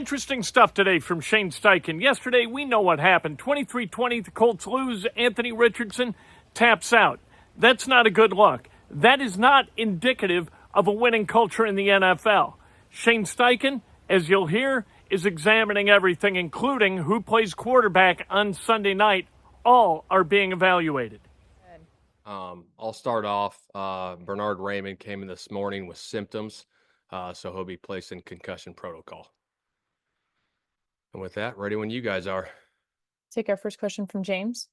Interesting stuff today from Shane Steichen. Yesterday, we know what happened. 23-20, the Colts lose. Anthony Richardson taps out. That's not a good look. That is not indicative of a winning culture in the NFL. Shane Steichen, as you'll hear, is examining everything, including who plays quarterback on Sunday night. All are being evaluated. I'll start off. Bernard Raymond came in this morning with symptoms, so he'll be placed in concussion protocol. And with that, ready when you guys are. Take our first question from James.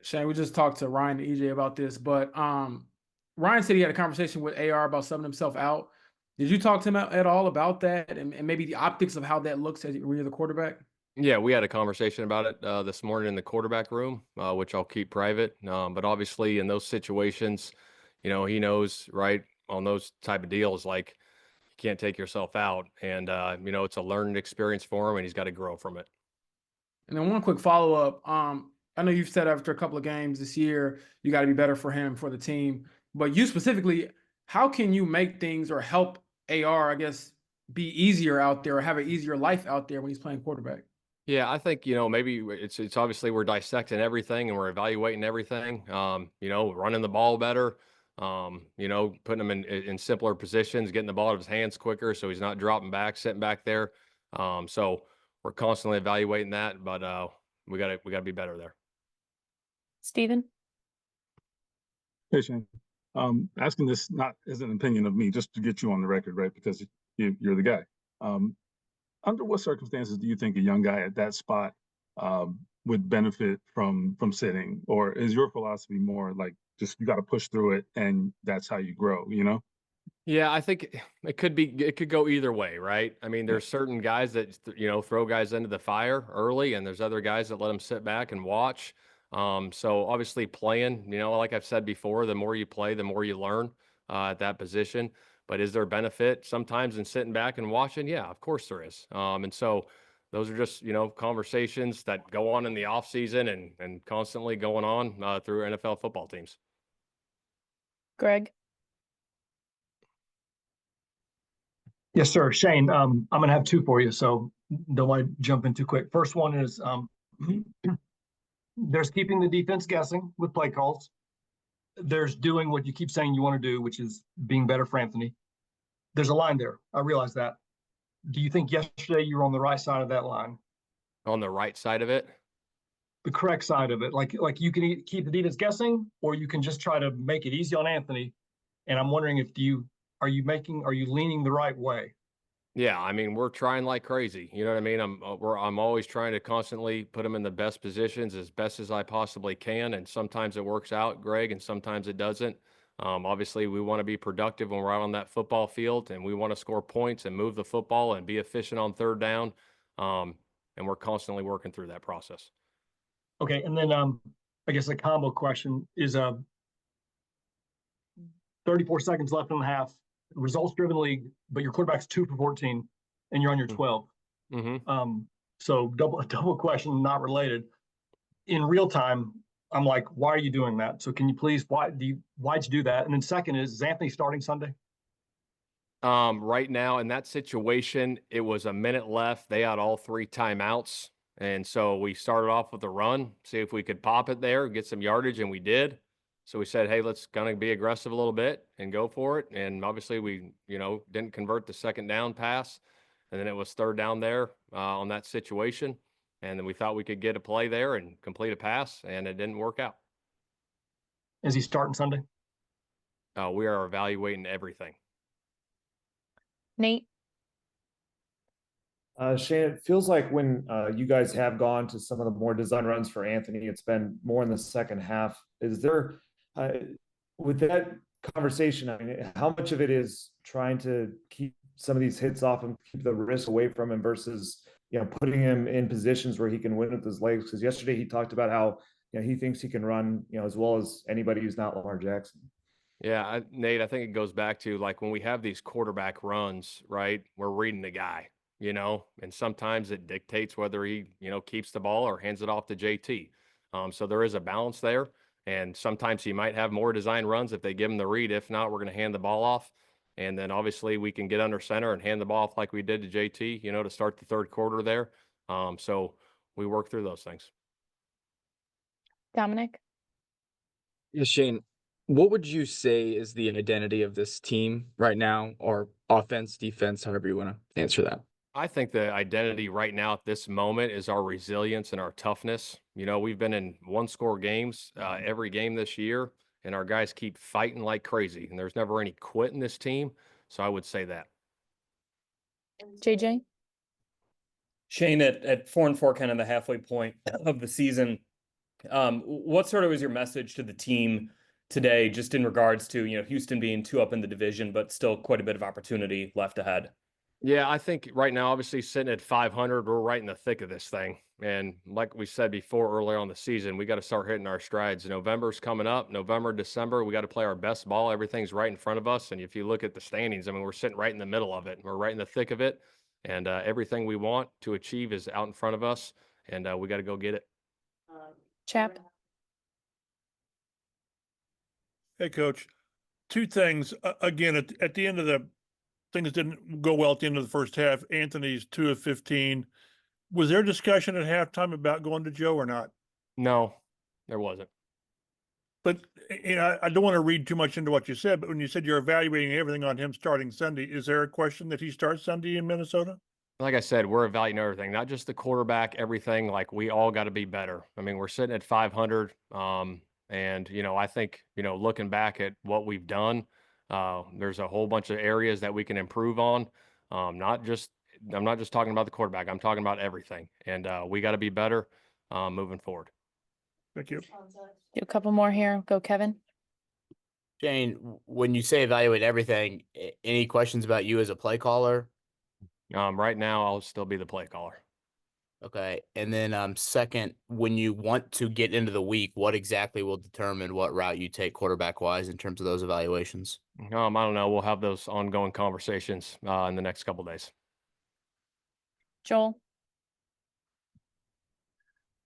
Shane, we just talked to Ryan and EJ about this, but Ryan said he had a conversation with AR about subbing himself out. Did you talk to him at all about that and maybe the optics of how that looks when you're the quarterback? Yeah, we had a conversation about it this morning in the quarterback room, which I'll keep private. But obviously in those situations, he knows, right, on those type of deals, like you can't take yourself out. And, it's a learning experience for him and he's got to grow from it. And then one quick follow-up. I know you've said after a couple of games this year, you got to be better for him, for the team. But you specifically, how can you make things or help AR, I guess, be easier out there or have an easier life out there when he's playing quarterback? Yeah, I think, maybe it's obviously we're dissecting everything and we're evaluating everything, running the ball better, putting him in simpler positions, getting the ball out of his hands quicker so he's not dropping back, sitting back there. So we're constantly evaluating that, but we got to be better there. Steven? Hey, Shane. Asking this not as an opinion of me, just to get you on the record, right? Because you're the guy. Under what circumstances do you think a young guy at that spot would benefit from sitting? Or is your philosophy more like just you got to push through it and that's how you grow, Yeah, I think it could go either way, right? I mean, there's certain guys that, throw guys into the fire early and there's other guys that let them sit back and watch. So obviously playing, like I've said before, the more you play, the more you learn at that position. But is there benefit sometimes in sitting back and watching? Yeah, of course there is. And so those are just, conversations that go on in the off season and constantly going on through NFL football teams. Greg? Yes, sir. Shane, I'm going to have two for you, so don't want to jump in too quick. First one is there's keeping the defense guessing with play calls. There's doing what you keep saying you want to do, which is being better for Anthony. There's a line there. I realize that. Do you think yesterday you were on the right side of that line? On the right side of it? The correct side of it. Like you can keep the defense guessing, or you can just try to make it easy on Anthony. And I'm wondering are you leaning the right way? Yeah, I mean, we're trying like crazy. You know what I mean? I'm always trying to constantly put them in the best positions as best as I possibly can. And sometimes it works out, Greg, and sometimes it doesn't. Obviously, we want to be productive when we're out on that football field, and we want to score points and move the football and be efficient on third down. And we're constantly working through that process. Okay, and then I guess a combo question is 34 seconds left in the half. Results-driven league, but your quarterback's 2 for 14, and you're on your 12. Mm-hmm. So double question, not related. In real time, I'm like, why are you doing that? So can you please, why'd you do that? And then second is Anthony starting Sunday? Right now in that situation, it was a minute left. They had all 3 timeouts, and so we started off with a run, see if we could pop it there, get some yardage, and we did. So we said, hey, let's kind of be aggressive a little bit and go for it. And obviously we, didn't convert the second down pass. And then it was third down there on that situation. And then we thought we could get a play there and complete a pass, and it didn't work out. Is he starting Sunday? We are evaluating everything. Nate? Shane, it feels like when you guys have gone to some of the more design runs for Anthony, it's been more in the second half. Is there, with that conversation, I mean, how much of it is trying to keep some of these hits off and keep the risk away from him versus, putting him in positions where he can win with his legs? Because yesterday he talked about how, he thinks he can run, as well as anybody who's not Lamar Jackson. Yeah, Nate, I think it goes back to like when we have these quarterback runs, right? We're reading the guy, and sometimes it dictates whether he, keeps the ball or hands it off to JT. So there is a balance there. And sometimes he might have more design runs if they give him the read. If not, we're going to hand the ball off. And then obviously we can get under center and hand the ball off like we did to JT, to start the third quarter there. So we work through those things. Dominic? Yes, Shane, what would you say is the identity of this team right now, or offense, defense, however you want to answer that? I think the identity right now at this moment is our resilience and our toughness. We've been in one-score games every game this year, and our guys keep fighting like crazy, and there's never any quit in this team. So I would say that. JJ? Shane, at 4-4, kind of the halfway point of the season, what sort of was your message to the team today, just in regards to, Houston being 2 up in the division, but still quite a bit of opportunity left ahead? Yeah, I think right now, obviously sitting at 500, we're right in the thick of this thing. And like we said before, earlier on the season, we got to start hitting our strides. November's coming up, November, December, we got to play our best ball. Everything's right in front of us. And if you look at the standings, we're sitting right in the middle of it. We're right in the thick of it. And everything we want to achieve is out in front of us. And we got to go get it. Chap? Hey, Coach. 2 things. Again, at the end of the things didn't go well at the end of the first half. Anthony's 2 of 15. Was there discussion at halftime about going to Joe or not? No, there wasn't. But I don't want to read too much into what you said, but when you said you're evaluating everything on him starting Sunday, is there a question that he starts Sunday in Minnesota? Like I said, we're evaluating everything, not just the quarterback, everything. Like, we all got to be better. We're sitting at 500. And, I think, looking back at what we've done, there's a whole bunch of areas that we can improve on. I'm not just talking about the quarterback. I'm talking about everything. And we got to be better moving forward. Thank you. Do a couple more here. Go, Kevin. Shane, when you say evaluate everything, any questions about you as a play caller? Right now, I'll still be the play caller. Okay. And then second, when you want to get into the week, what exactly will determine what route you take quarterback wise in terms of those evaluations? I don't know. We'll have those ongoing conversations in the next couple of days. Joel?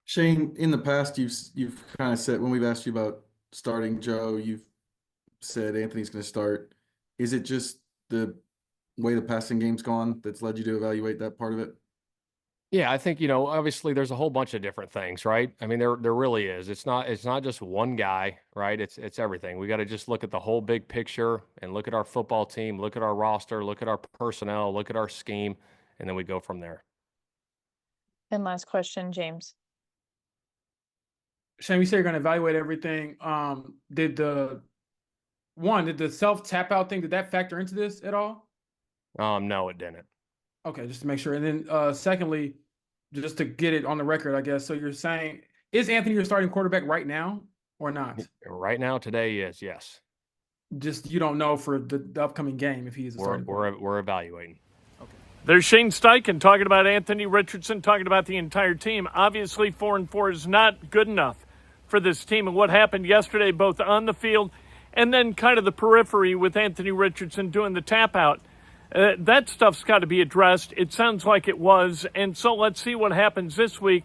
Shane, in the past, you've kind of said, when we've asked you about starting Joe, you've said Anthony's going to start. Is it just the way the passing game's gone that's led you to evaluate that part of it? Yeah, I think, obviously there's a whole bunch of different things, right? There really is. It's not just one guy, right? It's everything. We got to just look at the whole big picture and look at our football team, look at our roster, look at our personnel, look at our scheme, and then we go from there. And last question, James. Shane, you say you're going to evaluate everything. Did the self tap out thing, did that factor into this at all? No, it didn't. Okay, just to make sure. And then secondly, just to get it on the record, I guess. So you're saying, is Anthony your starting quarterback right now or not? Right now, today is, yes. Just you don't know for the upcoming game if he is a starting quarterback. We're evaluating. There's Shane Steichen talking about Anthony Richardson, talking about the entire team. Obviously, 4-4 is not good enough for this team. And what happened yesterday, both on the field and then kind of the periphery with Anthony Richardson doing the tap out, that stuff's got to be addressed. It sounds like it was. And so let's see what happens this week.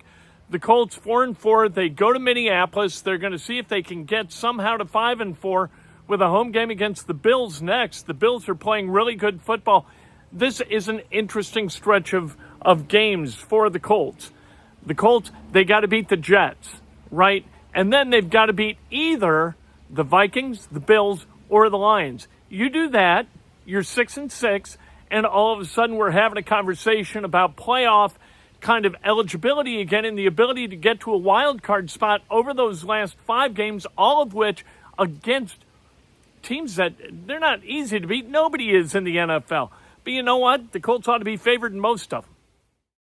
The Colts 4-4. They go to Minneapolis. They're going to see if they can get somehow to 5-4 with a home game against the Bills next. The Bills are playing really good football. This is an interesting stretch of games for the Colts. The Colts, they got to beat the Jets, right? And then they've got to beat either the Vikings, the Bills, or the Lions. You do that, you're 6-6, and all of a sudden we're having a conversation about playoff kind of eligibility again and the ability to get to a wild card spot over those last 5 games, all of which against teams that they're not easy to beat. Nobody is in the NFL. But you know what? The Colts ought to be favored in most of them.